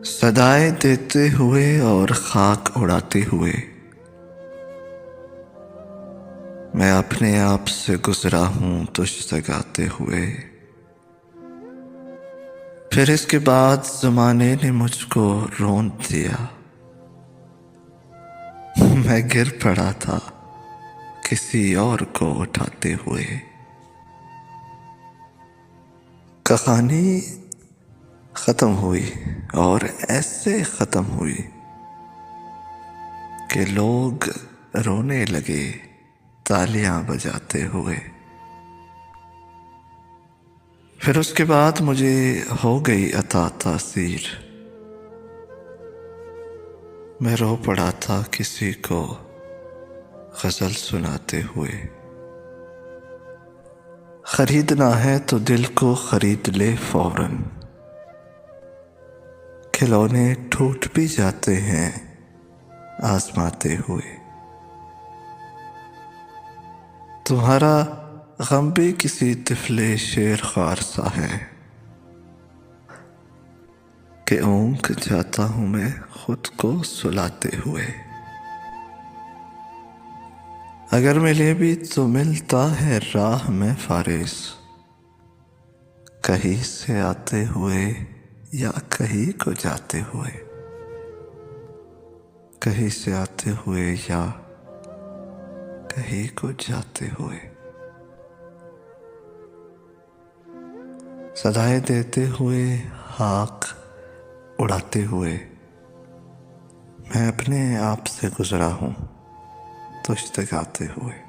صدائیں دیتے ہوئے اور خاک اڑاتے ہوئے میں اپنے آپ سے گزرا ہوں تجھ سے گاتے ہوئے. پھر اس کے بعد زمانے نے مجھ کو روند دیا. میں گر پڑا تھا کسی اور کو اٹھاتے ہوئے. کہانی ختم ہوئی اور ایسے ختم ہوئی کہ لوگ رونے لگے تالیاں بجاتے ہوئے. پھر اس کے بعد مجھے ہو گئی عطا تاثیر. میں رو پڑا تھا کسی کو غزل سناتے ہوئے. خریدنا ہے تو دل کو خرید لے فوراً. کھلونے ٹوٹ بھی جاتے ہیں آزماتے ہوئے. تمہارا غم بھی کسی طفل شیر خوار سا ہے کہ اونگ جاتا ہوں میں خود کو سلاتے ہوئے. اگر ملے بھی تو ملتا ہے راہ میں فارس، کہیں سے آتے ہوئے یا کہیں کو جاتے ہوئے. کہیں سے آتے ہوئے یا کہیں کو جاتے ہوئے. صدائیں دیتے ہوئے خاک اڑاتے ہوئے میں اپنے آپ سے گزرا ہوں تجھ سے گاتے ہوئے.